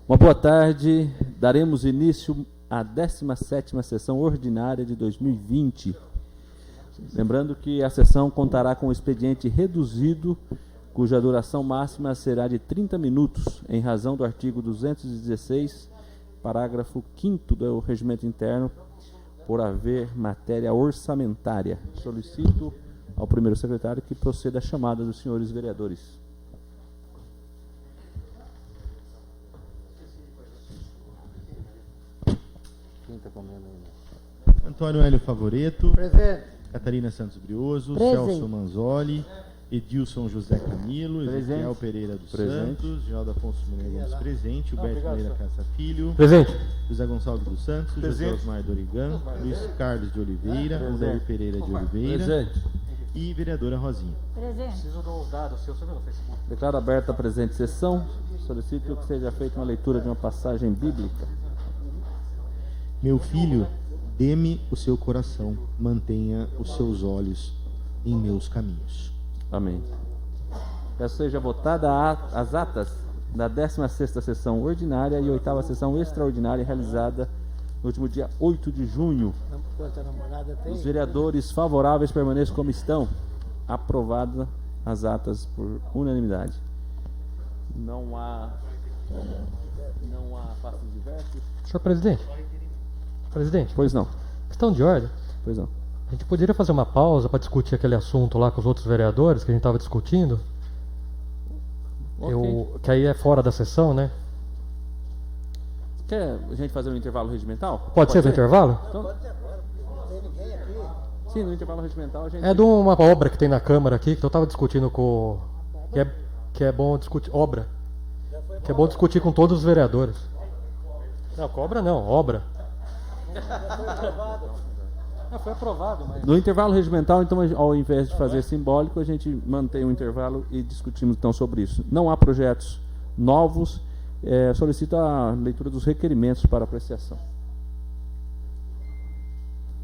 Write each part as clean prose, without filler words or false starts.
Uma boa tarde. Daremos início à 17ª sessão ordinária de 2020. Lembrando que a sessão contará com um expediente reduzido, cuja duração máxima será de 30 minutos, em razão do artigo 216, parágrafo 5º do Regimento Interno, por haver matéria orçamentária. Solicito ao primeiro secretário que proceda à chamada dos senhores vereadores. Quem está comendo aí? Antônio Hélio Favoreto. Presente. Catarina Santos Brioso. Presente. Celso Manzoli. Edilson José Camilo. Presente. Ezequiel Pereira dos Presente. Santos. Geraldo Afonso Moreira Gomes presente. Gilberto Moreira Caça Filho. Presente. José Gonçalves dos Santos. José Osmar Dorigan. Luiz Carlos de Oliveira. Odair Pereira de Oliveira. Presente. E vereadora Rosinha. Presente. Preciso dos dados, seu no Facebook. Declaro aberta a presente sessão. Solicito que seja feita uma leitura de uma passagem bíblica. Meu filho, dê-me o seu coração, mantenha os seus olhos em meus caminhos. Amém. Peço seja votada as atas da 16ª sessão ordinária e 8ª sessão extraordinária realizada no último dia 8 de junho. Os vereadores favoráveis permaneçam como estão. Aprovada as atas por unanimidade. Não há fatos diversos. Senhor presidente, Pois não. questão de ordem. Pois não. A gente poderia fazer uma pausa para discutir aquele assunto lá com os outros vereadores que a gente estava discutindo? Ok. Que aí é fora da sessão, né? Quer a gente fazer um intervalo regimental? Pode ser no intervalo? Então, sim, no intervalo regimental a gente... É de uma obra que tem na Câmara aqui, que eu estava discutindo com... Que é bom discutir... Obra. Que é bom discutir com todos os vereadores. Não, cobra não, obra. Foi aprovado, mas... No intervalo regimental, então, ao invés de fazer simbólico, a gente mantém o intervalo e discutimos então sobre isso. Não há projetos novos. Solicito a leitura dos requerimentos para apreciação.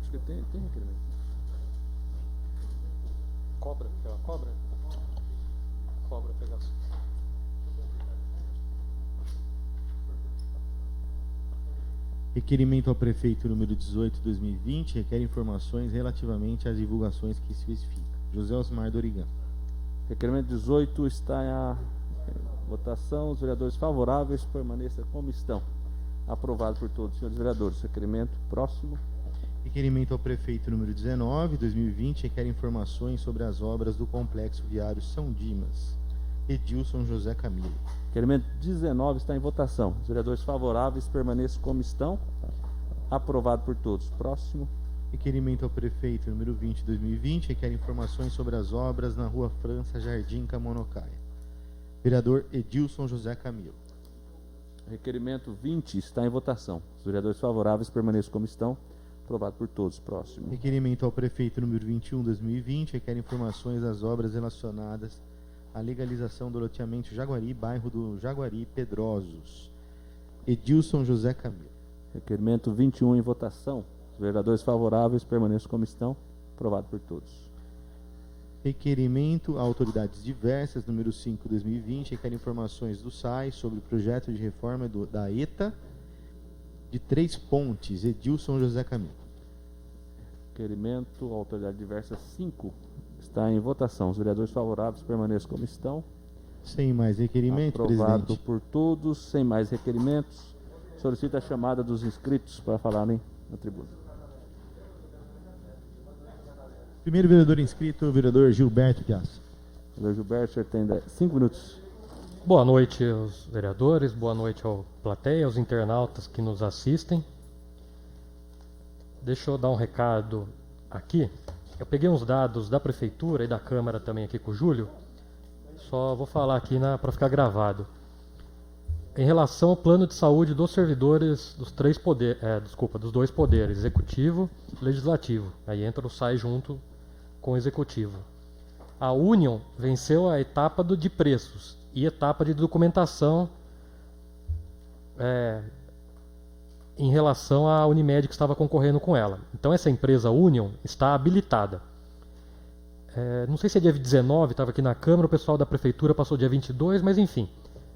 Acho que tem requerimento. Cobra, cobra. Cobra, pegação. Requerimento ao prefeito número 18/2020 requer informações relativamente às divulgações que especifica. José Osmar Dorigan. Requerimento 18 está em votação. Os vereadores favoráveis permaneçam como estão. Aprovado por todos os senhores vereadores. Requerimento próximo. Requerimento ao prefeito número 19/2020 requer informações sobre as obras do Complexo Viário São Dimas. Edilson José Camilo. Requerimento 19 está em votação. Os vereadores favoráveis permaneçam como estão. Aprovado por todos. Próximo. Requerimento ao prefeito número 20/2020 requer informações sobre as obras na Rua França, Jardim Camonocaia. Vereador Edilson José Camilo. Requerimento 20 está em votação. Os vereadores favoráveis permaneçam como estão. Aprovado por todos. Próximo. Requerimento ao prefeito número 21/2020 requer informações das obras relacionadas à legalização do loteamento Jaguari, bairro do Jaguari, Pedrosos. Edilson José Camilo. Requerimento 21 em votação. Os vereadores favoráveis permaneçam como estão. Aprovado por todos. Requerimento a autoridades diversas, número 5/2020, requer informações do SAI sobre o projeto de reforma da ETA de Três Pontes. Edilson José Camilo. Requerimento, autoridade diversa 5, está em votação. Os vereadores favoráveis permaneçam como estão. Sem mais requerimento, Aprovado presidente. por todos, sem mais requerimentos. Solicito a chamada dos inscritos para falarem na tribuna. Primeiro vereador inscrito, o vereador Gilberto Piazza. Vereador Gilberto, o senhor tem 5 minutos. Boa noite aos vereadores, boa noite ao plateia, aos internautas que nos assistem. Deixa eu dar um recado aqui. Eu peguei uns dados da Prefeitura e da Câmara também aqui com o Júlio. Só vou falar aqui para ficar gravado. Em relação ao plano de saúde dos servidores dos dos dois poderes, executivo e legislativo. Aí entra o SAI junto com o executivo. A Union venceu a etapa de preços e etapa de documentação em relação à Unimed que estava concorrendo com ela. Então essa empresa Union está habilitada. Não sei se é dia 19, estava aqui na Câmara, o pessoal da Prefeitura passou dia 22, mas enfim.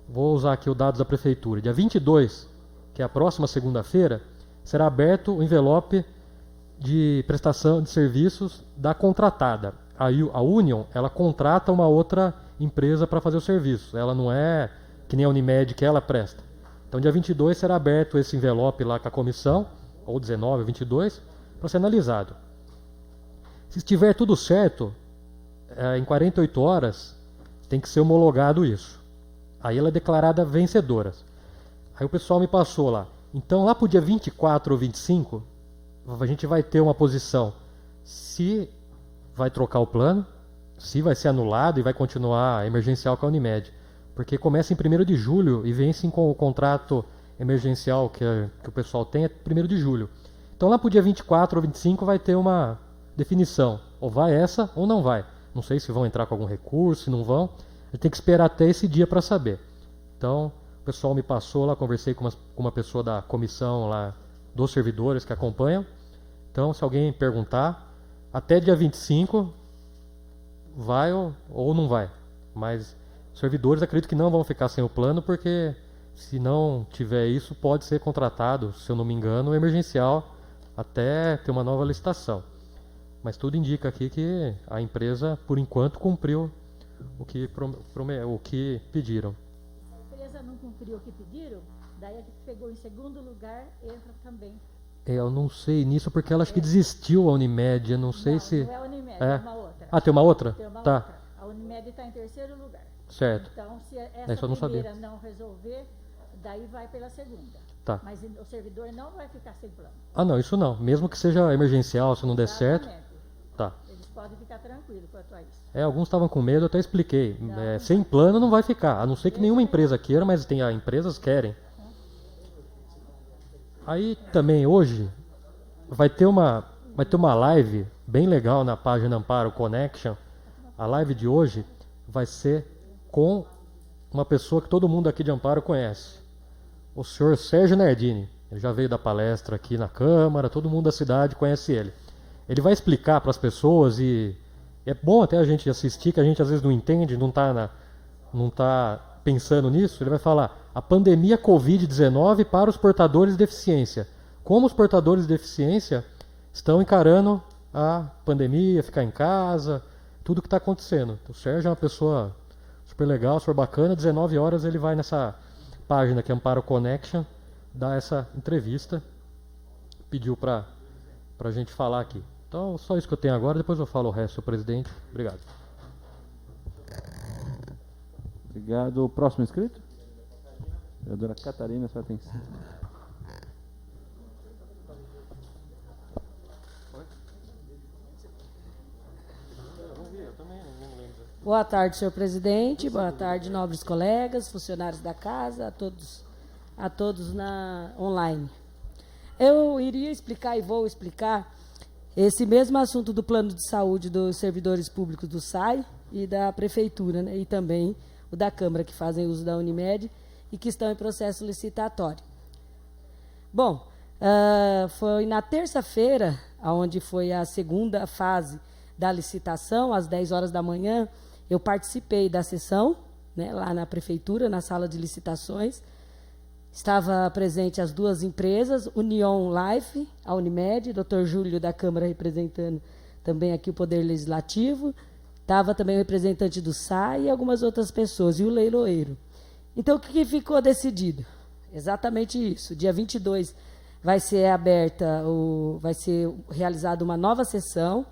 vou usar aqui os dados da prefeitura, dia 22, que é a próxima segunda-feira, será aberto o envelope de prestação de serviços da contratada. A Union, ela contrata uma outra empresa para fazer o serviço. Ela não é que nem a Unimed que ela presta. Então, dia 22 será aberto esse envelope lá com a comissão, ou 19 ou 22, para ser analisado. Se estiver tudo certo, em 48 horas tem que ser homologado isso. Aí ela é declarada vencedora. Aí o pessoal me passou lá. Então, lá para o dia 24 ou 25, a gente vai ter uma posição se vai trocar o plano, se vai ser anulado e vai continuar emergencial com a Unimed. Porque começa em 1º de julho e vence com o contrato emergencial que o pessoal tem é 1º de julho. Então lá para o dia 24 ou 25 vai ter uma definição. Ou vai essa ou não vai. Não sei se vão entrar com algum recurso, se não vão. A gente tem que esperar até esse dia para saber. Então o pessoal me passou lá, conversei com uma pessoa da comissão lá dos servidores que acompanham. Então se alguém perguntar, até dia 25 vai ou não vai. Mas os servidores acredito que não vão ficar sem o plano, porque se não tiver isso, pode ser contratado, se eu não me engano, emergencial, até ter uma nova licitação. Mas tudo indica aqui que a empresa, por enquanto, cumpriu o que pediram. Se a empresa não cumpriu o que pediram, daí a que pegou em segundo lugar entra também. Eu não sei nisso, porque ela acho que desistiu a Unimed, eu não sei se... Não é a Unimed, é uma outra. Ah, tem uma outra? Tem uma tá. outra. A Unimed está em terceiro lugar. Certo. Então, se essa primeira não resolver, daí vai pela segunda. Tá. Mas o servidor não vai ficar sem plano. Ah, não, isso não. Mesmo que seja emergencial, se não der certo. Tá. Eles podem ficar tranquilos quanto a isso. Alguns estavam com medo, eu até expliquei. Sem plano não vai ficar, a não ser que nenhuma empresa queira, mas empresas querem. Aí também hoje vai ter uma live bem legal na página Amparo Connection. A live de hoje vai ser com uma pessoa que todo mundo aqui de Amparo conhece. O senhor Sérgio Nardini. Ele já veio da palestra aqui na Câmara, todo mundo da cidade conhece ele. Ele vai explicar para as pessoas e é bom até a gente assistir, que a gente às vezes não entende, não está pensando nisso. Ele vai falar a pandemia Covid-19 para os portadores de deficiência. Como os portadores de deficiência estão encarando a pandemia, ficar em casa, tudo que está acontecendo. O Sérgio é uma pessoa super legal, super bacana. 19 horas ele vai nessa página que é Amparo Connection, dar essa entrevista. Pediu para a gente falar aqui. Então, só isso que eu tenho agora, depois eu falo o resto, senhor presidente. Obrigado. Obrigado. O próximo inscrito? Vereadora Catarina, sua atenção. Boa tarde, senhor presidente. Boa tarde, nobres colegas, funcionários da casa, a todos online. Eu iria explicar e vou explicar esse mesmo assunto do plano de saúde dos servidores públicos do SAI e da Prefeitura, né, e também o da Câmara, que fazem uso da Unimed e que estão em processo licitatório. Bom, foi na terça-feira, onde foi a segunda fase da licitação, às 10 horas da manhã, eu participei da sessão, né, lá na Prefeitura, na sala de licitações. Estava presente as duas empresas, Union Life, a Unimed, Dr. Júlio da Câmara representando também aqui o Poder Legislativo, estava também o representante do SAI e algumas outras pessoas, e o leiloeiro. Então, o que ficou decidido? Exatamente isso. Dia 22 vai ser vai ser realizada uma nova sessão,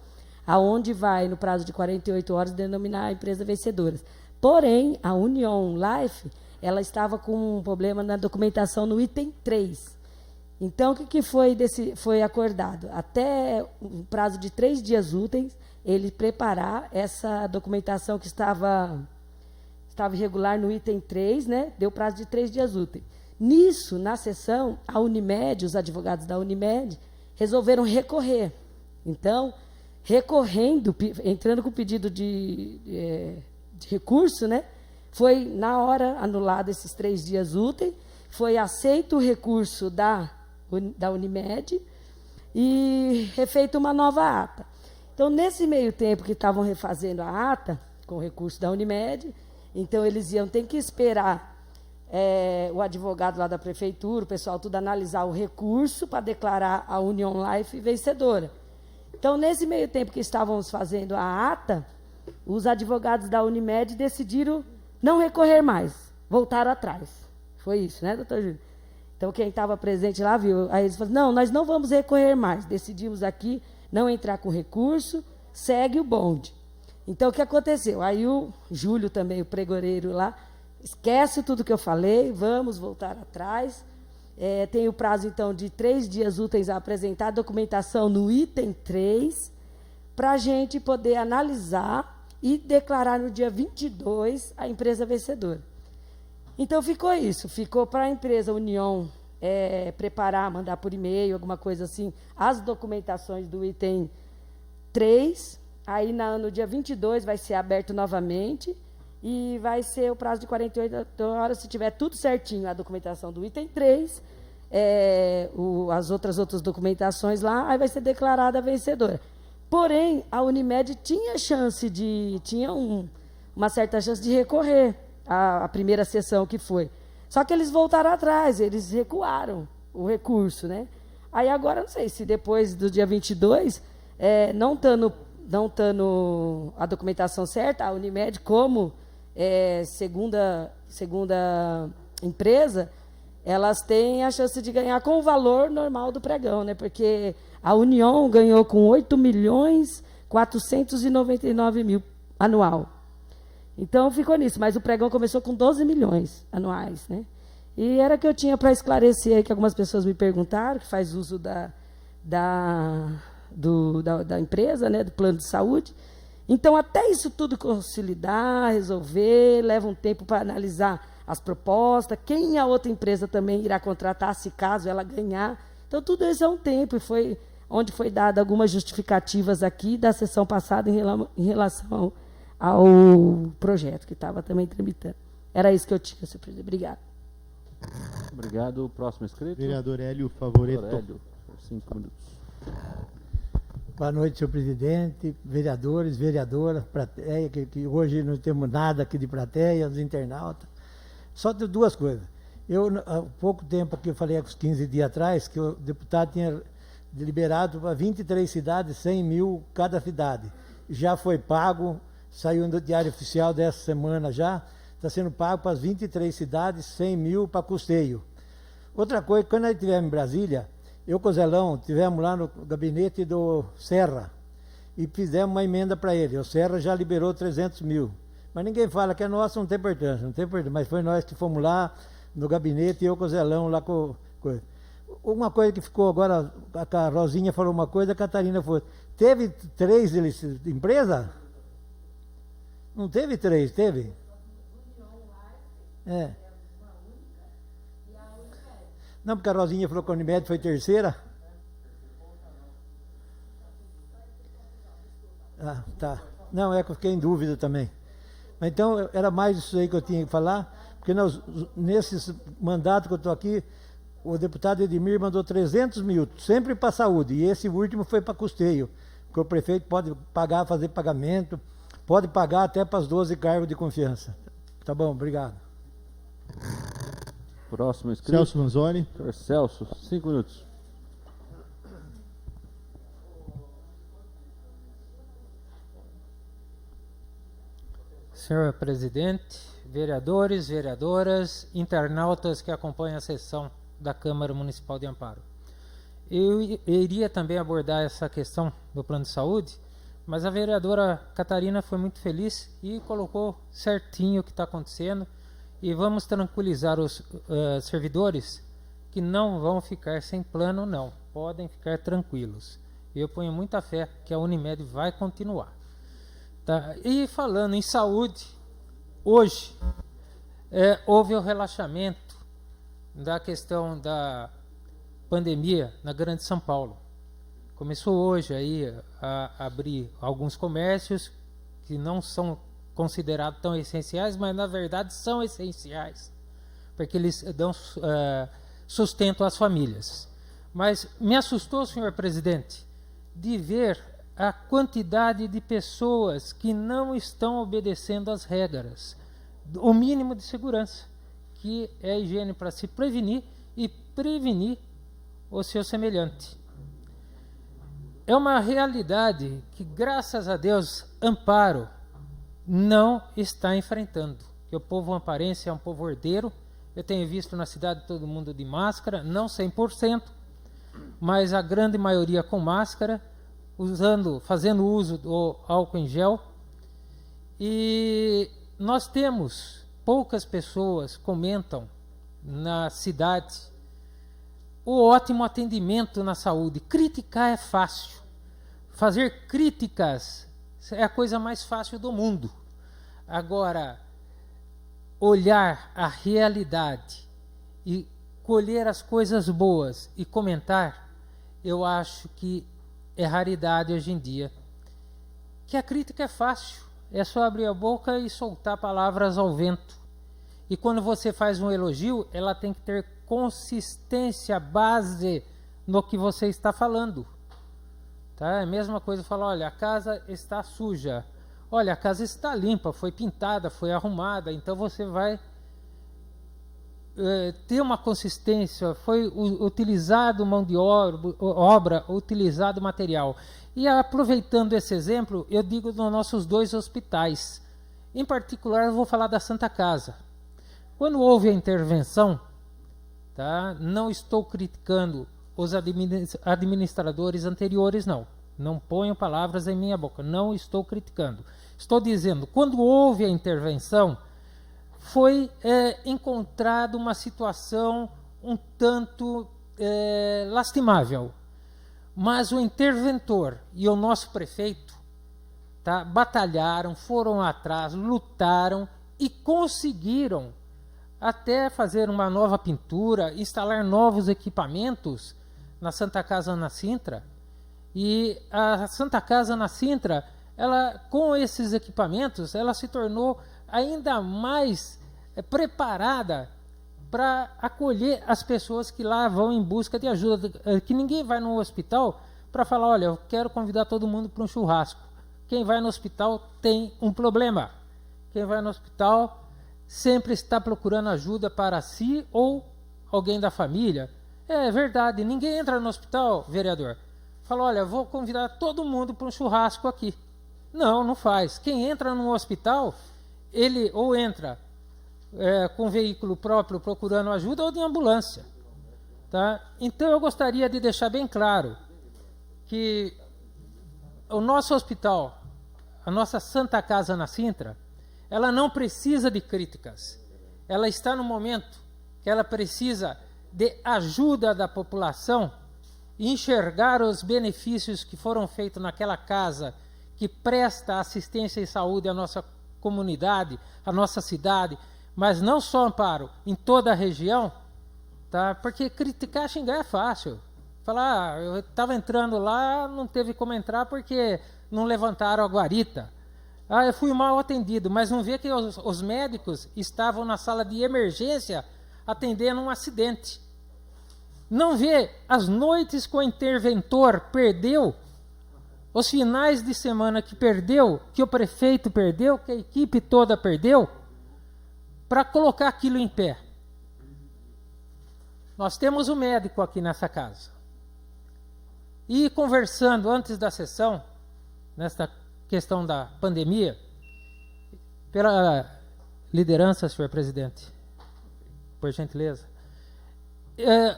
aonde vai, no prazo de 48 horas, denominar a empresa vencedora. Porém, a Union Life, ela estava com um problema na documentação no item 3. Então, o que foi acordado? Até um prazo de 3 dias úteis, ele preparar essa documentação que estava irregular no item 3, né? Deu prazo de 3 dias úteis. Nisso, na sessão, a Unimed, os advogados da Unimed, resolveram recorrer. Então, recorrendo, entrando com pedido de recurso, né? Foi, na hora, anulado esses 3 dias úteis, foi aceito o recurso da Unimed e refeita uma nova ata. Então, nesse meio tempo que estavam refazendo a ata, com o recurso da Unimed, então eles iam ter que esperar o advogado lá da prefeitura, o pessoal tudo analisar o recurso para declarar a Union Life vencedora. Então, nesse meio tempo que estávamos fazendo a ata, os advogados da Unimed decidiram não recorrer mais, voltaram atrás. Foi isso, né, doutor Júlio? Então, quem estava presente lá viu. Aí eles falaram, não, nós não vamos recorrer mais. Decidimos aqui não entrar com recurso, segue o bonde. Então, o que aconteceu? Aí o Júlio também, o pregoeiro lá, esquece tudo que eu falei, vamos voltar atrás. Tem o prazo, então, de 3 dias úteis a apresentar a documentação no item 3, para a gente poder analisar e declarar no dia 22 a empresa vencedora. Então, ficou isso. Ficou para a empresa União preparar, mandar por e-mail, alguma coisa assim, as documentações do item 3. Aí, no dia 22, vai ser aberto novamente e vai ser o prazo de 48 horas, se tiver tudo certinho, a documentação do item 3, as outras documentações lá, aí vai ser declarada a vencedora. Porém, a Unimed tinha uma certa chance de recorrer à primeira sessão que foi. Só que eles voltaram atrás, eles recuaram o recurso, né? Aí agora, não sei se depois do dia 22, não estando a documentação certa, a Unimed, como segunda empresa, elas têm a chance de ganhar com o valor normal do pregão, né? Porque a União ganhou com 8.499.000 anual. Então, ficou nisso. Mas o pregão começou com 12 milhões anuais, né? E era que eu tinha para esclarecer aí, que algumas pessoas me perguntaram, que faz uso da empresa, né, do plano de saúde. Então, até isso tudo consolidar, resolver, leva um tempo para analisar as propostas, quem a outra empresa também irá contratar, se caso ela ganhar. Então, tudo isso é um tempo, e foi onde foi dada algumas justificativas aqui da sessão passada em relação ao projeto que estava também tramitando. Era isso que eu tinha, senhor presidente. Obrigado. Obrigado. Próximo inscrito. Vereador Hélio Favoreto. Doutor Hélio, por 5 minutos. Boa noite, senhor presidente, vereadores, vereadoras, plateia, que hoje não temos nada aqui de plateia, os internautas. Só de 2 coisas. Há pouco tempo aqui, eu falei há uns 15 dias atrás, que o deputado tinha liberado para 23 cidades, 100 mil cada cidade. Já foi pago, saiu no Diário Oficial dessa semana já, está sendo pago para as 23 cidades, 100 mil para custeio. Outra coisa, quando nós estivemos em Brasília, eu com o Zelão, estivemos lá no gabinete do Serra e fizemos uma emenda para ele. O Serra já liberou 300 mil. Mas ninguém fala que é nosso, não tem importância, mas foi nós que fomos lá no gabinete e eu com o Zelão lá com coisa. Uma coisa que ficou agora, a Rosinha falou uma coisa, a Catarina foi. Teve 3 empresas? Não teve 3, teve? Não, porque a Rosinha falou que a Unimed foi terceira. Ah, tá. Não, que eu fiquei em dúvida também. Mas então, era mais isso aí que eu tinha que falar, porque nesses mandatos que eu estou aqui, o deputado Edmir mandou 300 mil, sempre para a saúde, e esse último foi para custeio, porque o prefeito pode pagar, fazer pagamento, pode pagar até para os 12 cargos de confiança. Tá bom, obrigado. Próximo inscrito. Celso Manzoni. Senhor Celso, 5 minutos. Senhor presidente, vereadores, vereadoras, internautas que acompanham a sessão da Câmara Municipal de Amparo. Eu iria também abordar essa questão do plano de saúde, mas a vereadora Catarina foi muito feliz e colocou certinho o que está acontecendo, e vamos tranquilizar os servidores que não vão ficar sem plano, não. Podem ficar tranquilos. Eu ponho muita fé que a Unimed vai continuar. Tá? E falando em saúde, hoje houve o relaxamento da questão da pandemia na Grande São Paulo. Começou hoje aí a abrir alguns comércios que não são considerados tão essenciais, mas na verdade são essenciais, porque eles dão sustento às famílias. Mas me assustou, senhor presidente, de ver a quantidade de pessoas que não estão obedecendo às regras, o mínimo de segurança, que é a higiene para se prevenir e prevenir o seu semelhante. É uma realidade que, graças a Deus, Amparo não está enfrentando. Que o povo amparense é um povo ordeiro. Eu tenho visto na cidade todo mundo de máscara, não 100%, mas a grande maioria com máscara, fazendo uso do álcool em gel. E nós temos, poucas pessoas comentam na cidade o ótimo atendimento na saúde. Criticar é fácil. Fazer críticas é a coisa mais fácil do mundo. Agora, olhar a realidade e colher as coisas boas e comentar, eu acho que é raridade hoje em dia. Que a crítica é fácil. É só abrir a boca e soltar palavras ao vento. E quando você faz um elogio, ela tem que ter consistência, base no que você está falando. Tá? É a mesma coisa falar, olha, a casa está suja. Olha, a casa está limpa, foi pintada, foi arrumada. Então você vai ter uma consistência, foi utilizado mão de obra, utilizado material. E aproveitando esse exemplo, eu digo dos nossos 2 hospitais. Em particular, eu vou falar da Santa Casa. Quando houve a intervenção, tá, não estou criticando os administradores anteriores, não ponho palavras em minha boca, não estou criticando. Estou dizendo, quando houve a intervenção, foi encontrada uma situação um tanto lastimável. Mas o interventor e o nosso prefeito, tá, batalharam, foram atrás, lutaram e conseguiram até fazer uma nova pintura, instalar novos equipamentos na Santa Casa na Sintra. E a Santa Casa na Sintra, ela, com esses equipamentos, ela se tornou ainda mais preparada para acolher as pessoas que lá vão em busca de ajuda. Que ninguém vai no hospital para falar, olha, eu quero convidar todo mundo para um churrasco. Quem vai no hospital tem um problema. Quem vai no hospital sempre está procurando ajuda para si ou alguém da família. É verdade, ninguém entra no hospital, vereador, fala, olha, vou convidar todo mundo para um churrasco aqui. Não faz. Quem entra no hospital, ele ou entra com veículo próprio procurando ajuda ou de ambulância. Tá? Então eu gostaria de deixar bem claro que o nosso hospital, a nossa Santa Casa na Sintra, ela não precisa de críticas. Ela está no momento que ela precisa de ajuda da população e enxergar os benefícios que foram feitos naquela casa que presta assistência e saúde à nossa comunidade, à nossa cidade, mas não só Amparo, em toda a região, tá? Porque criticar, xingar é fácil. Falar, eu estava entrando lá, não teve como entrar porque não levantaram a guarita. Eu fui mal atendido, mas não vê que os médicos estavam na sala de emergência atendendo um acidente. Não vê as noites que o interventor perdeu, os finais de semana que perdeu, que o prefeito perdeu, que a equipe toda perdeu, para colocar aquilo em pé. Nós temos um médico aqui nessa casa. E conversando antes da sessão, nesta questão da pandemia, pela liderança, senhor presidente, por gentileza,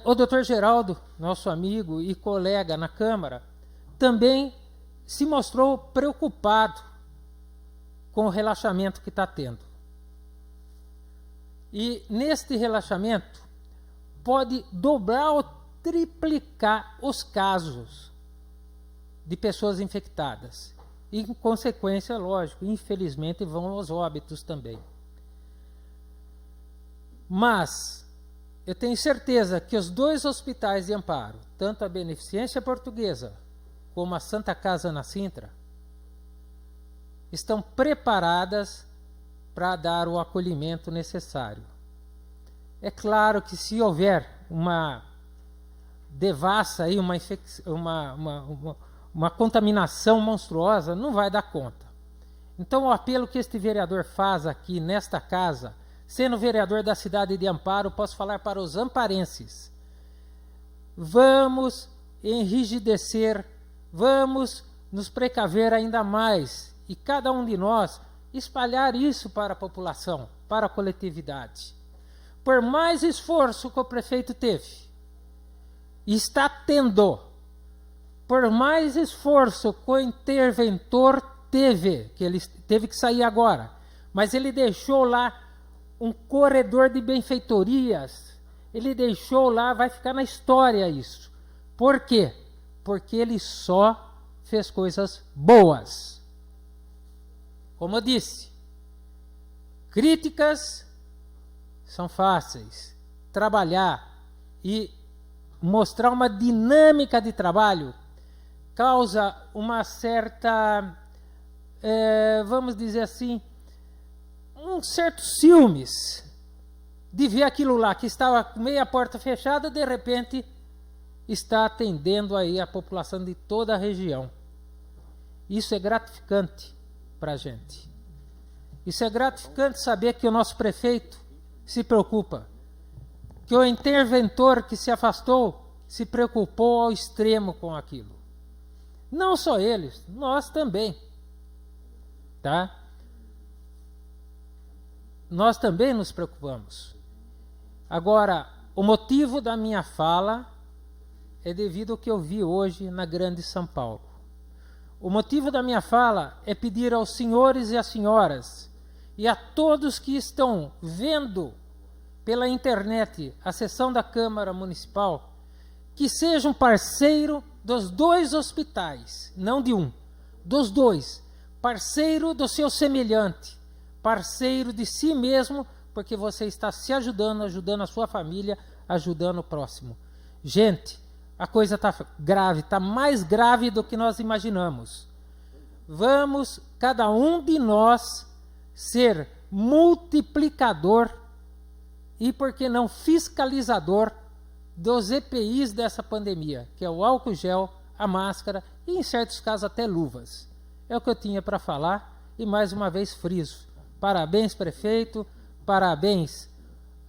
o doutor Geraldo, nosso amigo e colega na Câmara, também se mostrou preocupado com o relaxamento que está tendo. E neste relaxamento pode dobrar ou triplicar os casos de pessoas infectadas. E, em consequência, lógico, infelizmente vão aos óbitos também. Mas eu tenho certeza que os 2 hospitais de Amparo, tanto a Beneficência Portuguesa como a Santa Casa na Sintra, estão preparadas para dar o acolhimento necessário. É claro que se houver uma devassa aí, uma contaminação monstruosa, não vai dar conta. Então o apelo que este vereador faz aqui nesta casa, sendo vereador da cidade de Amparo, posso falar para os amparenses: vamos enrijecer, vamos nos precaver ainda mais, e cada um de nós espalhar isso para a população, para a coletividade. Por mais esforço que o prefeito teve, e está tendo, por mais esforço que o interventor teve, que ele teve que sair agora, mas ele deixou lá um corredor de benfeitorias, ele deixou lá, vai ficar na história isso. Por quê? Porque ele só fez coisas boas. Como eu disse, críticas são fáceis, trabalhar e mostrar uma dinâmica de trabalho causa uma certa, vamos dizer assim, um certo ciúmes de ver aquilo lá que estava com meia porta fechada, de repente está atendendo aí a população de toda a região. Isso é gratificante para a gente. Isso é gratificante saber que o nosso prefeito se preocupa, que o interventor que se afastou se preocupou ao extremo com aquilo. Não só eles, nós também, tá? Nós também nos preocupamos. Agora, o motivo da minha fala é devido ao que eu vi hoje na Grande São Paulo. O motivo da minha fala é pedir aos senhores e às senhoras e a todos que estão vendo pela internet a sessão da Câmara Municipal que sejam parceiro dos dois hospitais, não de um, dos dois, parceiro do seu semelhante, parceiro de si mesmo, porque você está se ajudando, ajudando a sua família, ajudando o próximo. Gente, a coisa está grave, está mais grave do que nós imaginamos. Vamos, cada um de nós, ser multiplicador e, por que não, fiscalizador dos EPIs dessa pandemia, que é o álcool gel, a máscara e, em certos casos, até luvas. É o que eu tinha para falar e, mais uma vez, friso. Parabéns, prefeito, parabéns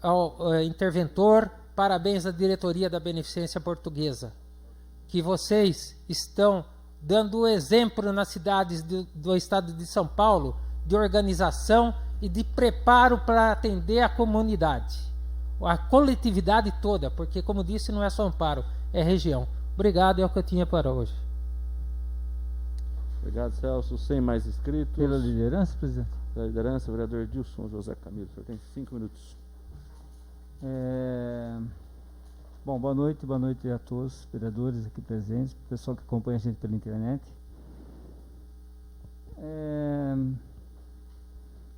ao interventor, parabéns à diretoria da Beneficência Portuguesa, que vocês estão dando o exemplo nas cidades do estado de São Paulo de organização e de preparo para atender a comunidade, a coletividade toda, porque, como disse, não é só Amparo, é região. Obrigado, é o que eu tinha para hoje. Obrigado, Celso. Sem mais inscritos. Pela liderança, presidente? Pela liderança, vereador Edilson José Camilo. O senhor tem 5 minutos. Bom, boa noite a todos, vereadores aqui presentes, pessoal que acompanha a gente pela internet.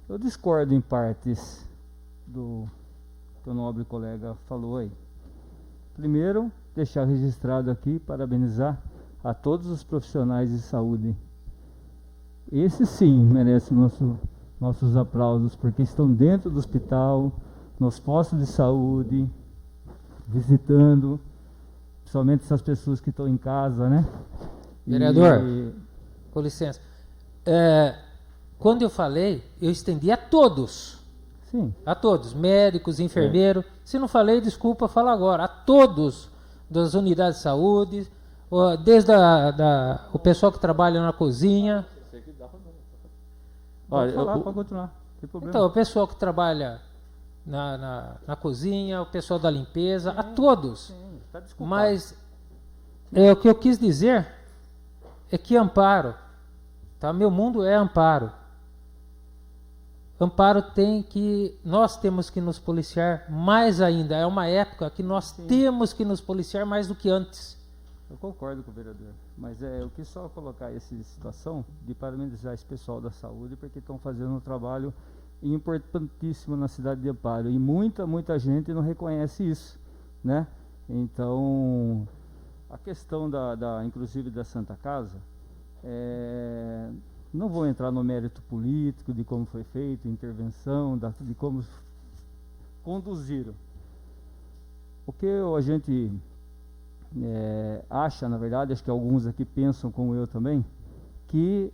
Eu discordo em partes do que o nobre colega falou aí. Primeiro, deixar registrado aqui, parabenizar a todos os profissionais de saúde. Esses sim merecem nossos aplausos, porque estão dentro do hospital, nos postos de saúde, visitando, principalmente essas pessoas que estão em casa, né? Vereador, com licença. Quando eu falei, eu estendi a todos. Sim. A todos, médicos, enfermeiros. Se não falei, desculpa, falo agora. A todos das unidades de saúde, desde o pessoal que trabalha na cozinha. Pode falar, pode continuar, não tem problema. Então, o pessoal que trabalha na cozinha, o pessoal da limpeza, a todos. Sim, tá desculpado. Mas o que eu quis dizer é que Amparo, tá? Meu mundo é Amparo. Amparo nós temos que nos policiar mais ainda. É uma época que nós temos que nos policiar mais do que antes. Eu concordo com o vereador, mas eu quis só colocar essa situação de parabenizar esse pessoal da saúde, porque estão fazendo um trabalho importantíssimo na cidade de Amparo, e muita gente não reconhece isso, né? Então, a questão inclusive da Santa Casa, não vou entrar no mérito político de como foi feito, intervenção, de como conduziram. O que a gente acha, na verdade, acho que alguns aqui pensam como eu também, que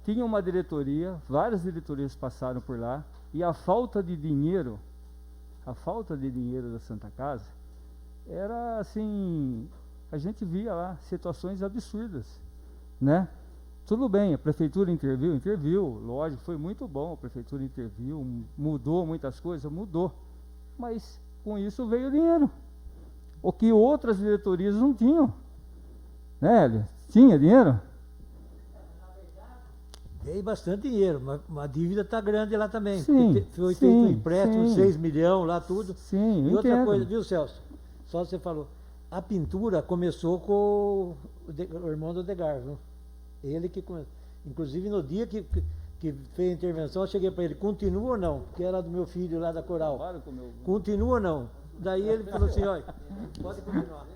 tinha uma diretoria, várias diretorias passaram por lá, E a falta de dinheiro da Santa Casa era assim, a gente via lá situações absurdas, né? Tudo bem, a prefeitura interviu, lógico, foi muito bom, a prefeitura interviu, mudou muitas coisas, mudou, mas com isso veio dinheiro, o que outras diretorias não tinham, né, Hélio? Tinha dinheiro? Veio bastante dinheiro, mas a dívida está grande lá também. Sim, Foi feito um sim, empréstimo, sim. 6 milhões lá, tudo. Sim, E outra entendo. coisa, viu, Celso? Só você falou. A pintura começou com o irmão do Odegar, viu? Ele que começou. Inclusive, no dia que fez a intervenção, eu cheguei para ele, continua ou não? Porque era do meu filho lá da Coral. Continua ou não? Daí ele falou assim, olha, pode continuar.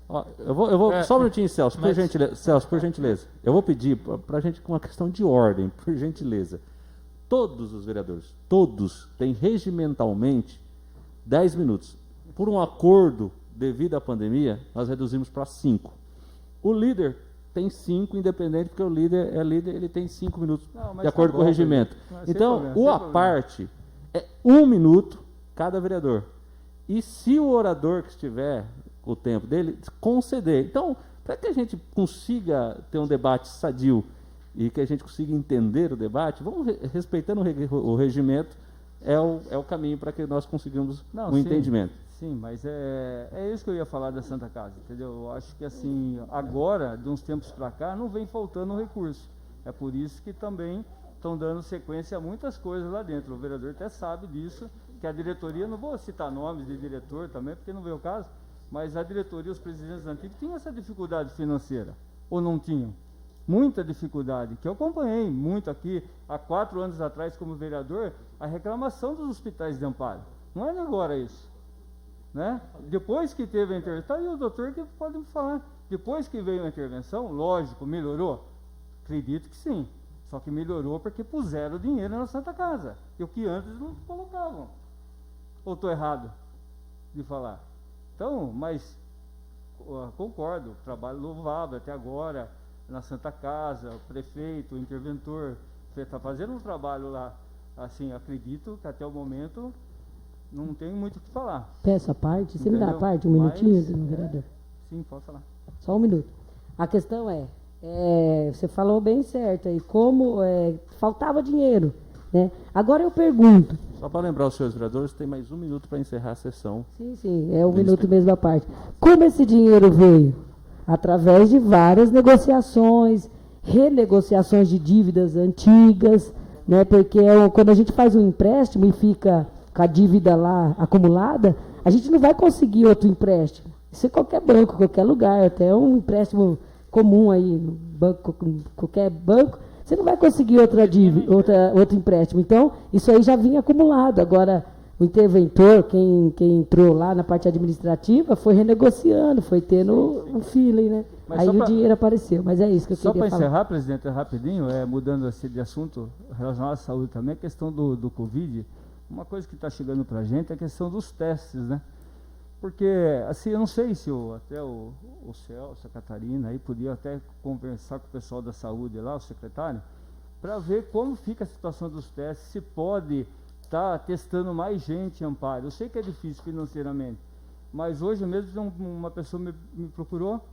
Ó, eu vou só um minutinho, Celso, por gentileza. Celso, por gentileza. Eu vou pedir para a gente com uma questão de ordem, por gentileza. Todos os vereadores, todos, têm regimentalmente 10 minutos. Por um acordo devido à pandemia, nós reduzimos para 5. O líder tem 5, independente, porque o líder é líder, ele tem 5 minutos, de acordo com o regimento. Então, o à parte é 1 minuto cada vereador. E se o orador que estiver o tempo dele, conceder. Então, para que a gente consiga ter um debate sadio e que a gente consiga entender o debate, vamos respeitando o regimento, é o caminho para que nós consigamos um entendimento. Sim, mas é isso que eu ia falar da Santa Casa, entendeu? Eu acho que assim, agora, de uns tempos para cá, não vem faltando recurso. É por isso que também estão dando sequência a muitas coisas lá dentro. O vereador até sabe disso, que a diretoria, não vou citar nomes de diretor também, porque não veio o caso, mas a diretoria, os presidentes antigos, tinham essa dificuldade financeira, ou não tinham? Muita dificuldade, que eu acompanhei muito aqui, há 4 anos atrás, como vereador, a reclamação dos hospitais de amparo. Não é de agora isso, né? Depois que teve a intervenção, está aí o doutor que pode me falar, depois que veio a intervenção, lógico, melhorou? Acredito que sim, só que melhorou porque puseram dinheiro na Santa Casa, e o que antes não colocavam. Ou estou errado de falar? Então, mas concordo, trabalho louvável até agora na Santa Casa, o prefeito, o interventor, está fazendo um trabalho lá, assim, acredito que até o momento não tem muito o que falar. Peço a parte, você me dá a Entendeu? parte, um minutinho, Mas, vereador? Sim, pode falar. Só um minuto. A questão você falou bem certo aí, como faltava dinheiro, né? Agora eu pergunto. Só para lembrar os senhores vereadores, tem mais 1 minuto para encerrar a sessão. Sim, é 1 minuto mesmo a parte. Como esse dinheiro veio? Através de várias negociações, renegociações de dívidas antigas, né? Porque quando a gente faz um empréstimo e fica com a dívida lá acumulada, a gente não vai conseguir outro empréstimo. Isso em qualquer banco, qualquer lugar, até um empréstimo comum aí, no banco, qualquer banco, você não vai conseguir outra dívida, outro empréstimo. Então, isso aí já vinha acumulado. Agora, o interventor, quem entrou lá na parte administrativa, foi renegociando, foi tendo um feeling, né? Mas aí o dinheiro apareceu, mas é isso que eu só queria para falar. encerrar, presidente, rapidinho, mudando assim de assunto relacionado à saúde também, a questão do Covid, uma coisa que está chegando para a gente é a questão dos testes, né? Porque, assim, eu não sei se até o Celso, a Catarina, aí podia até conversar com o pessoal da saúde lá, o secretário, para ver como fica a situação dos testes, se pode estar testando mais gente em Amparo. Eu sei que é difícil financeiramente, mas hoje mesmo uma pessoa me procurou,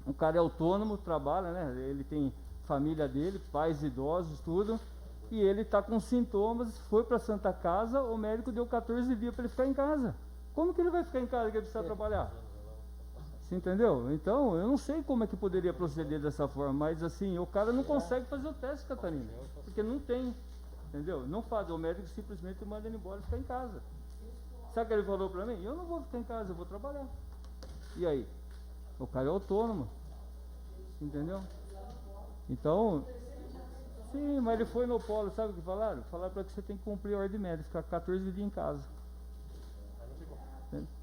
um cara é autônomo, trabalha, né? Ele tem família dele, pais idosos, tudo, e ele está com sintomas, foi para a Santa Casa, o médico deu 14 dias para ele ficar em casa. Como que ele vai ficar em casa que ele precisa trabalhar? Você entendeu? Então, eu não sei como é que poderia proceder dessa forma, mas assim, o cara não consegue fazer o teste, Catarina, porque não tem, entendeu? Não faz, o médico simplesmente manda ele embora e ficar em casa. Sabe o que ele falou para mim? Eu não vou ficar em casa, eu vou trabalhar. E aí? O cara é autônomo, entendeu? Então, sim, mas ele foi no polo, sabe o que falaram? Falaram para que você tem que cumprir a ordem médica, ficar 14 dias em casa.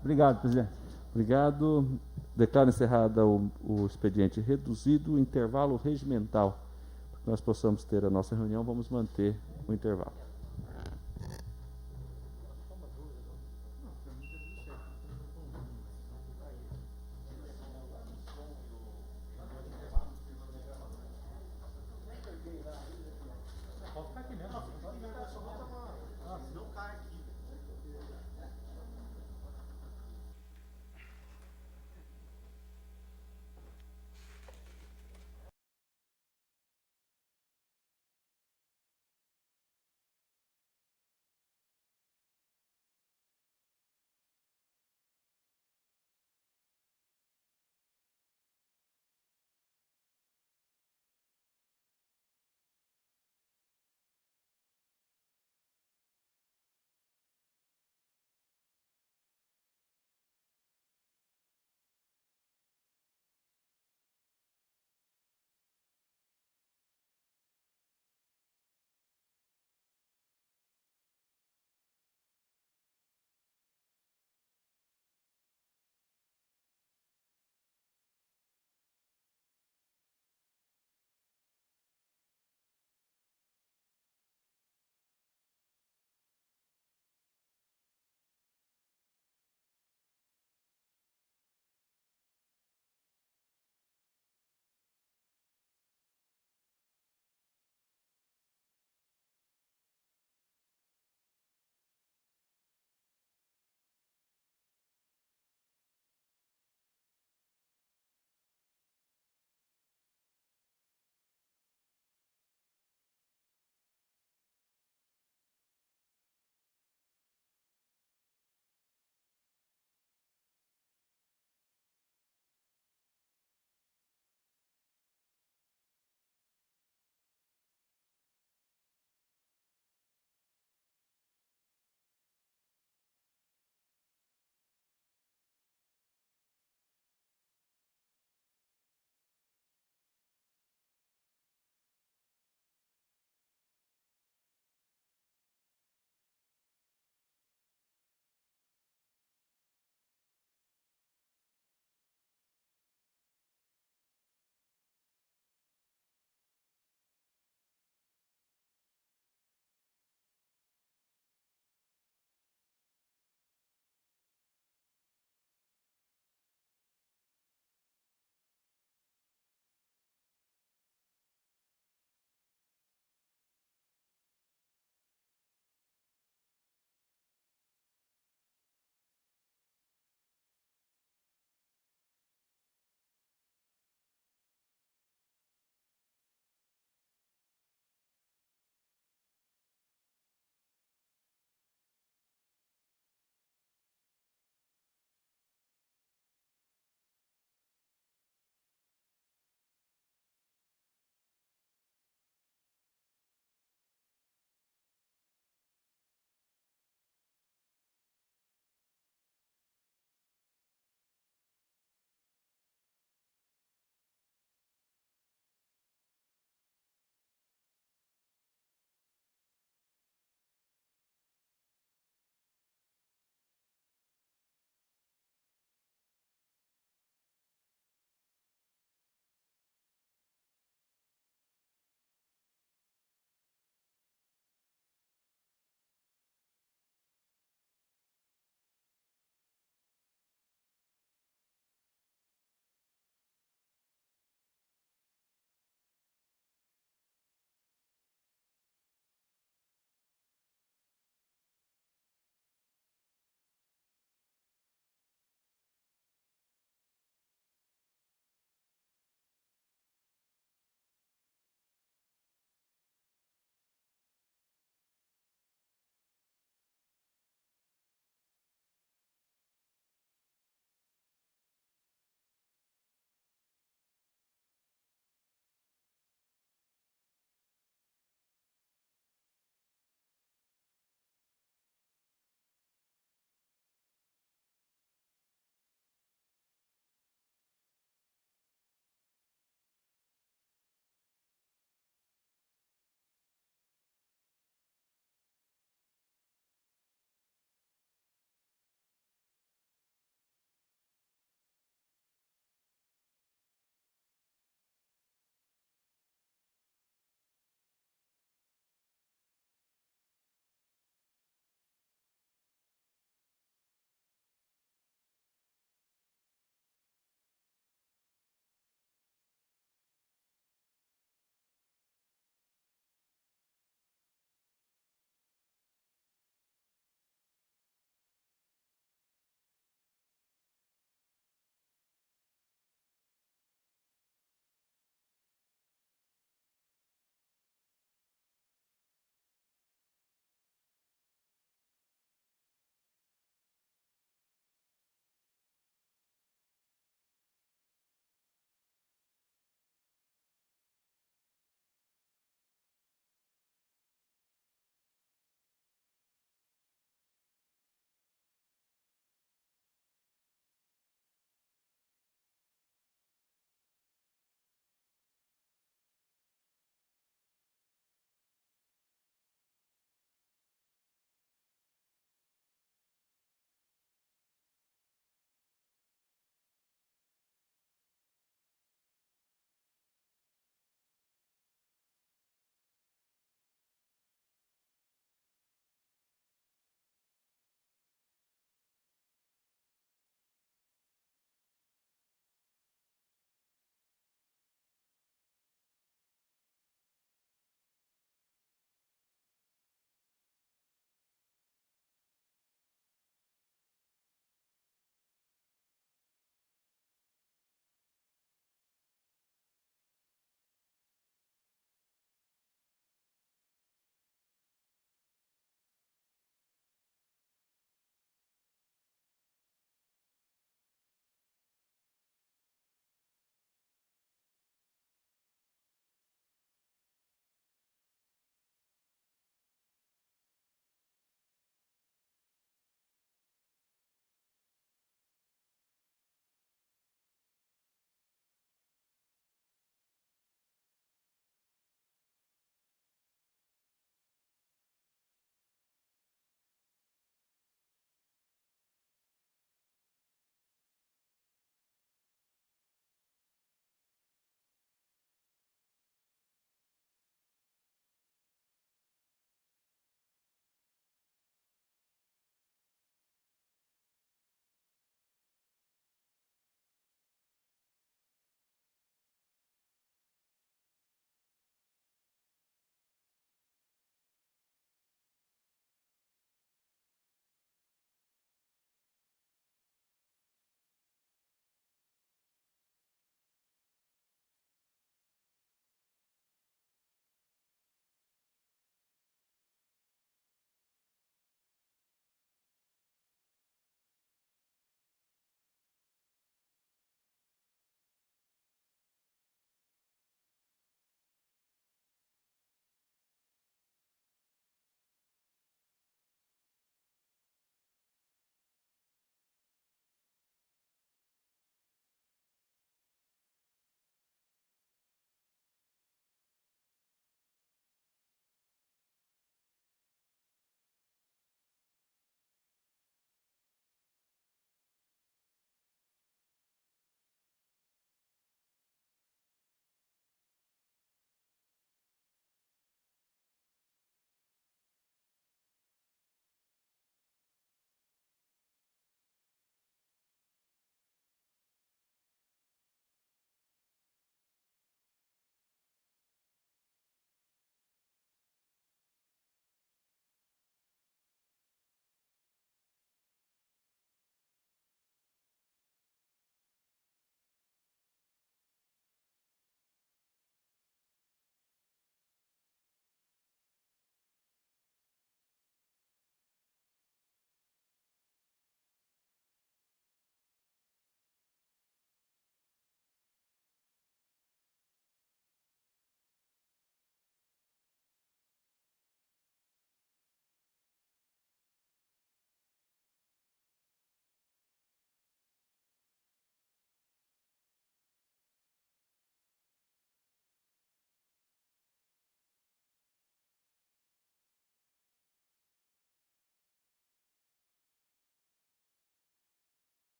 Obrigado, presidente. Obrigado. Declaro encerrada o expediente reduzido, intervalo regimental. Para que nós possamos ter a nossa reunião, vamos manter o intervalo. Pode ficar aqui mesmo.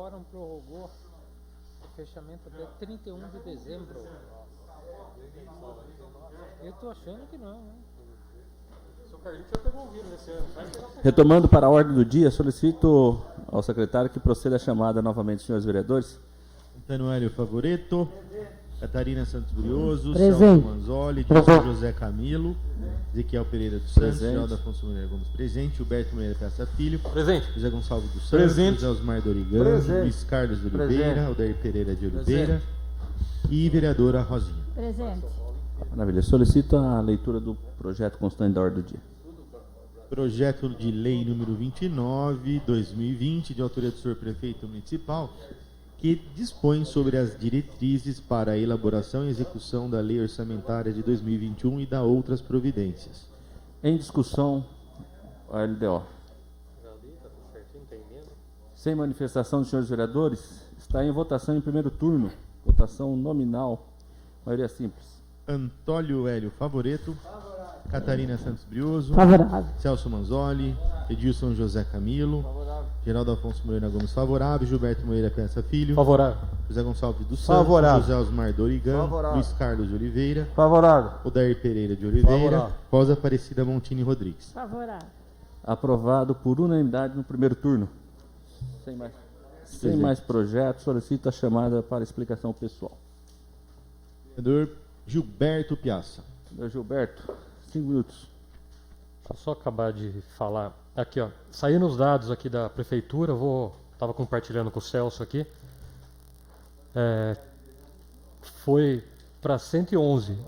quórum prorrogou o fechamento até 31 de dezembro. Eu tô achando que não, né? Retomando para a ordem do dia, solicito ao secretário que proceda a chamada novamente, senhores vereadores. Antônio Hélio Favoreto, Catarina Santos Brioso, Presente. Celso Manzoli, Edilson José Camilo, Ezequiel Pereira dos Santos, Presente. Geraldo Afonso Moreira Gomes presente, Gilberto Moreira Peça Filho, Presente. José Gonçalves dos Santos, Presente. José Osmar Dorigão, Presente. Luiz Carlos de Presente. Oliveira, Odair Pereira de Oliveira e vereadora Rosinha. Presente. Maravilha. Solicito a leitura do projeto constante da ordem do dia. Projeto de lei número 29, 2020, de autoria do senhor prefeito municipal, que dispõe sobre as diretrizes para a elaboração e execução da lei orçamentária de 2021 e da outras providências. Em discussão, a LDO. Sem manifestação dos senhores vereadores, está em votação em primeiro turno. Votação nominal. Maioria simples. Antônio Hélio Favoreto. Catarina Santos Brioso. Favorável. Celso Manzoli. Edilson José Camilo. Geraldo Afonso Moreira Gomes favorável. Gilberto Moreira Pensa Filho. Favorável. José Gonçalves dos Santos. Favorável. José Osmar Dorigan. Favorável. Luiz Carlos de Oliveira. Favorável. Odair Pereira de Oliveira. Favorável. Rosa Aparecida Montini Rodrigues. Favorável. Aprovado por unanimidade no primeiro turno. Sem mais projetos, solicito a chamada para explicação pessoal. Vereador Gilberto Piazza. Senhor Gilberto, 5 minutos. Deixa eu só acabar de falar. Aqui, ó. Saindo os dados aqui da prefeitura, estava compartilhando com o Celso aqui. Foi para 111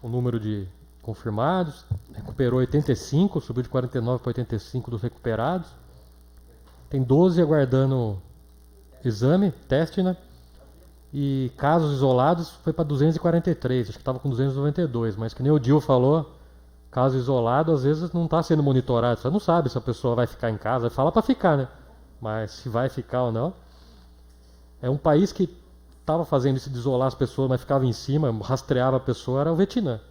o número de confirmados, recuperou 85, subiu de 49 para 85 dos recuperados. Tem 12 aguardando exame, teste, né? E casos isolados foi para 243, acho que estava com 292, mas que nem o Dil falou, caso isolado às vezes não está sendo monitorado, você não sabe se a pessoa vai ficar em casa, fala para ficar, né? Mas se vai ficar ou não. É um país que estava fazendo isso de isolar as pessoas, mas ficava em cima, rastreava a pessoa, era o Vietnã.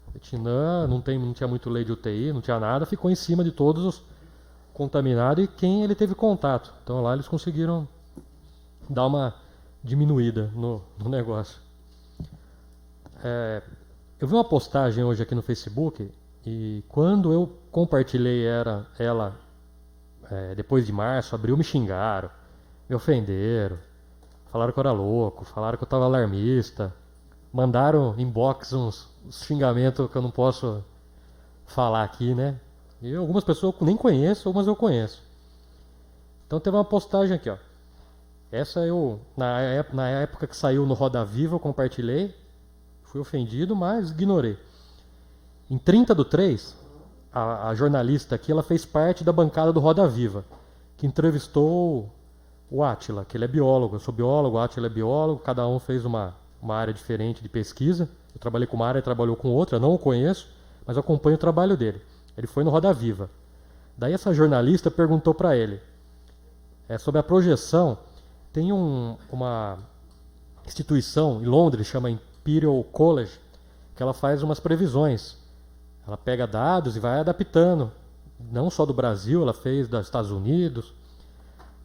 O Vietnã não tinha muito lei de UTI, não tinha nada, ficou em cima de todos os contaminados e quem ele teve contato. Então lá eles conseguiram dar uma diminuída no negócio. Eu vi uma postagem hoje aqui no Facebook e quando eu compartilhei ela depois de março, abril, me xingaram, me ofenderam, falaram que eu era louco, falaram que eu estava alarmista, mandaram inbox uns xingamentos que eu não posso falar aqui, né? E algumas pessoas eu nem conheço, algumas eu conheço. Então teve uma postagem aqui, ó. Essa eu, na época que saiu no Roda Viva, eu compartilhei. Fui ofendido, mas ignorei. Em 30/3, a jornalista aqui, ela fez parte da bancada do Roda Viva, que entrevistou o Átila, que ele é biólogo. Eu sou biólogo, o Átila é biólogo, cada um fez uma área diferente de pesquisa. Eu trabalhei com uma área, ele trabalhou com outra, eu não o conheço, mas eu acompanho o trabalho dele. Ele foi no Roda Viva. Daí essa jornalista perguntou para ele sobre a projeção. Tem uma instituição em Londres, chama Imperial College, que ela faz umas previsões. Ela pega dados e vai adaptando. Não só do Brasil, ela fez dos Estados Unidos.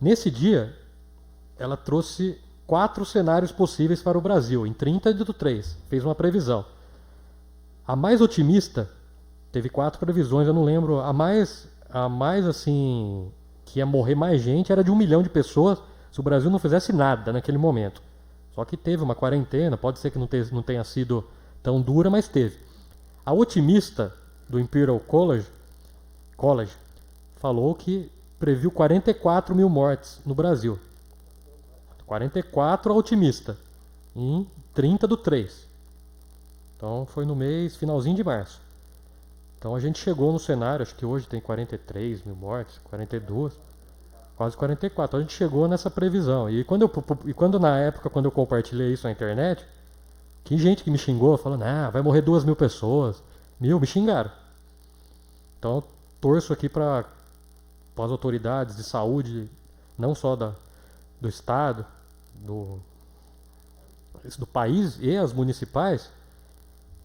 Nesse dia, ela trouxe 4 cenários possíveis para o Brasil, em 30/3. Fez uma previsão. A mais otimista teve 4 previsões, eu não lembro. A mais assim, que ia morrer mais gente, era de 1 milhão de pessoas se o Brasil não fizesse nada naquele momento. Só que teve uma quarentena, pode ser que não tenha sido tão dura, mas teve. A otimista do Imperial College falou que previu 44 mil mortes no Brasil. 44 a otimista, em 30/3. Então foi no finalzinho de março. Então a gente chegou no cenário, acho que hoje tem 43 mil mortes, 42, quase 44. Então a gente chegou nessa previsão. E quando na época, quando eu compartilhei isso na internet, que gente que me xingou, falando, vai morrer 2 mil pessoas. Me xingaram. Então eu torço aqui para as autoridades de saúde, não só do Estado, do país e as municipais,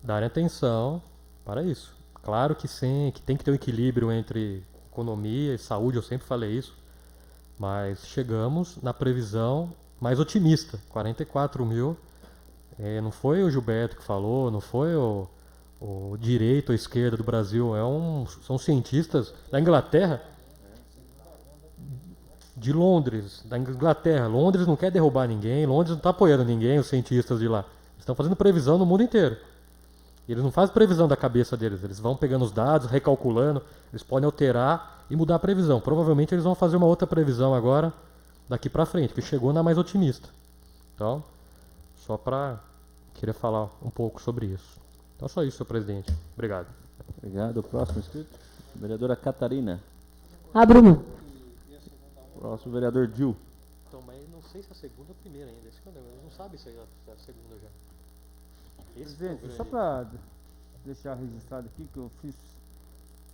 darem atenção para isso. Claro que tem que ter um equilíbrio entre economia e saúde, eu sempre falei isso. Mas chegamos na previsão mais otimista, 44 mil. Não foi o Gilberto que falou, não foi o direita ou esquerda do Brasil, são cientistas da Inglaterra, de Londres, da Inglaterra. Londres não quer derrubar ninguém, Londres não está apoiando ninguém, os cientistas de lá. Eles estão fazendo previsão no mundo inteiro. E eles não fazem previsão da cabeça deles, eles vão pegando os dados, recalculando, eles podem alterar e mudar a previsão. Provavelmente eles vão fazer uma outra previsão agora, daqui para frente, que chegou na mais otimista. Então, só para querer falar um pouco sobre isso. Então, só isso, senhor presidente. Obrigado. Obrigado. Próximo inscrito, vereadora Catarina. Bruno. Próximo, vereador Dil. Então, mas não sei se é a segunda ou a primeira ainda. Eles não sabem se é a segunda já. Presidente, só para deixar registrado aqui que eu fiz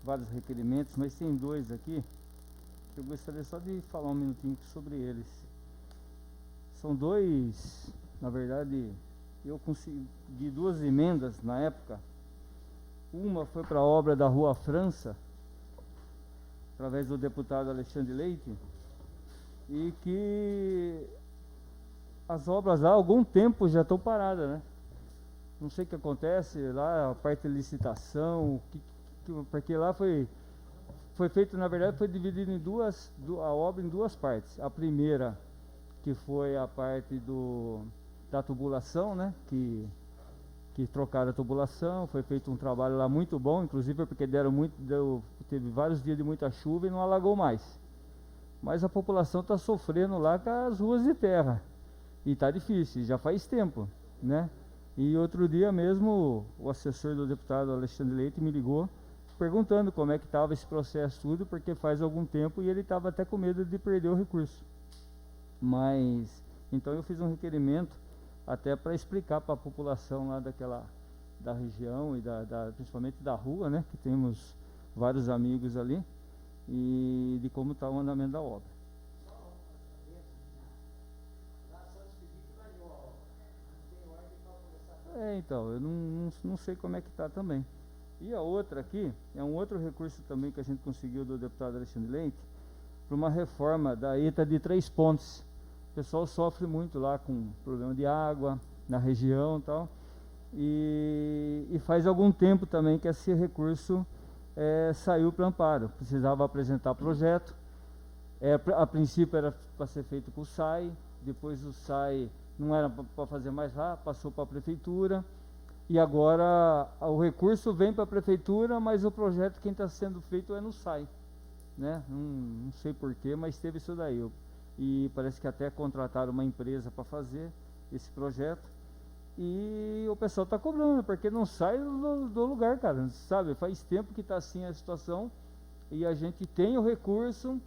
vários requerimentos, mas tem dois aqui que eu gostaria só de falar um minutinho sobre eles. São dois, na verdade, eu consegui duas emendas na época. Uma foi para a obra da Rua França, através do deputado Alexandre Leite, e que as obras lá há algum tempo já estão paradas, né? Não sei o que acontece lá, a parte de licitação, porque lá foi feito, na verdade, foi dividido em a obra em duas partes. A primeira, que foi a parte da tubulação, né? Que trocaram a tubulação, foi feito um trabalho lá muito bom, inclusive porque teve vários dias de muita chuva e não alagou mais. Mas a população está sofrendo lá com as ruas de terra. E está difícil, já faz tempo, né? E outro dia mesmo, o assessor do deputado Alexandre Leite me ligou, perguntando como é que estava esse processo tudo, porque faz algum tempo e ele estava até com medo de perder o recurso. Mas, então eu fiz um requerimento até para explicar para a população lá da região e principalmente da rua, né, que temos vários amigos ali, e de como está o andamento da obra. Então, eu não sei como é que está também. E a outra aqui, é um outro recurso também que a gente conseguiu do deputado Alexandre Leite, para uma reforma da ETA de Três Pontes. O pessoal sofre muito lá com problema de água na região e tal. E faz algum tempo também que esse recurso saiu para amparo. Precisava apresentar projeto. A princípio era para ser feito com o SAI, depois o SAI não era para fazer mais lá, passou para a prefeitura. E agora o recurso vem para a prefeitura, mas o projeto quem está sendo feito é no SAI, né? Não sei porquê, mas teve isso daí. E parece que até contrataram uma empresa para fazer esse projeto. E o pessoal está cobrando, porque não sai do lugar, cara. Sabe, faz tempo que está assim a situação e a gente tem o recurso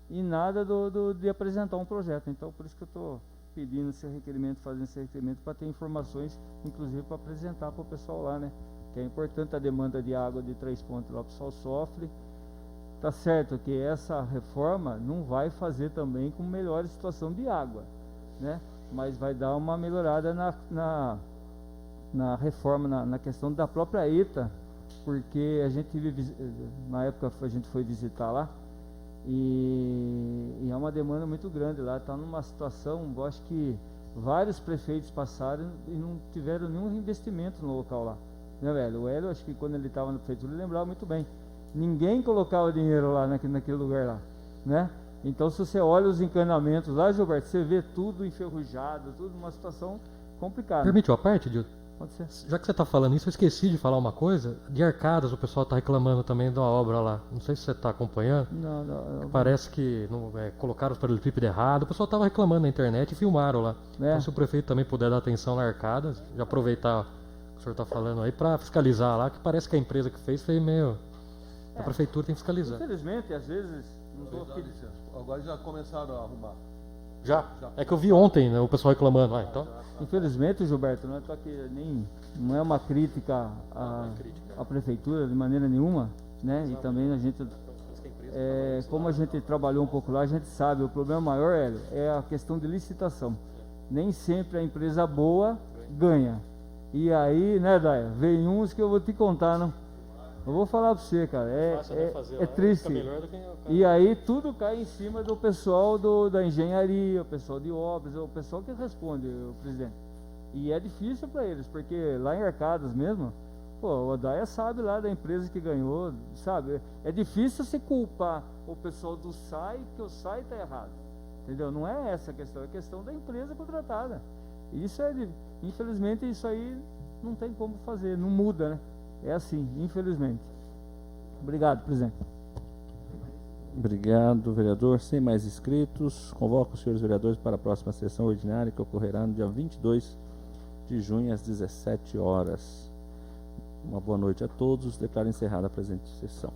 e nada de apresentar um projeto. Então, por isso que eu estou pedindo esse requerimento, fazendo esse requerimento para ter informações, inclusive para apresentar para o pessoal lá, né? Que é importante a demanda de água de Três Pontos lá, o pessoal sofre. Tá certo que essa reforma não vai fazer também com melhor situação de água, né? Mas vai dar uma melhorada na reforma, na questão da própria ETA, porque a gente na época a gente foi visitar lá, e é uma demanda muito grande lá, está numa situação, eu acho que vários prefeitos passaram e não tiveram nenhum investimento no local lá, né, velho? O Hélio, acho que quando ele estava na prefeitura, ele lembrava muito bem, ninguém colocava dinheiro lá naquele lugar lá, né? Então, se você olha os encanamentos lá, Gilberto, você vê tudo enferrujado, tudo numa situação complicada. Permite uma parte, Dilton? Pode ser. Já que você está falando isso, eu esqueci de falar uma coisa. De Arcadas, o pessoal está reclamando também de uma obra lá. Não sei se você está acompanhando. Não. Parece que colocaram os paralelepípedos errado. O pessoal estava reclamando na internet e filmaram lá. Então, se o prefeito também puder dar atenção na Arcadas, já aproveitar o que o senhor está falando aí para fiscalizar lá, que parece que a empresa que fez foi meio... A prefeitura tem que fiscalizar. Infelizmente, às vezes... Agora já começaram a arrumar. Já? É que eu vi ontem, né, o pessoal reclamando. Então... Infelizmente, Gilberto, não é uma crítica à prefeitura de maneira nenhuma, né? E também a gente, como a gente trabalhou um pouco lá, a gente sabe, o problema maior é a questão de licitação. Nem sempre a empresa boa ganha. E aí, né, Daia, vem uns que eu vou te contar, não? Eu vou falar pra você, cara, Fácil, né, fazer lá, é triste. fica melhor do que o cara. E aí tudo cai em cima do pessoal da engenharia, o pessoal de obras, o pessoal que responde, o presidente. E é difícil para eles, porque lá em Arcadas mesmo, pô, o Odaia sabe lá da empresa que ganhou, sabe? É difícil se culpar o pessoal do SAI, que o SAI está errado. Entendeu? Não é essa a questão, é a questão da empresa contratada. Isso infelizmente, isso aí não tem como fazer, não muda, né? É assim, infelizmente. Obrigado, presidente. Obrigado, vereador. Sem mais inscritos, convoco os senhores vereadores para a próxima sessão ordinária, que ocorrerá no dia 22 de junho, às 17 horas. Uma boa noite a todos. Declaro encerrada a presente sessão.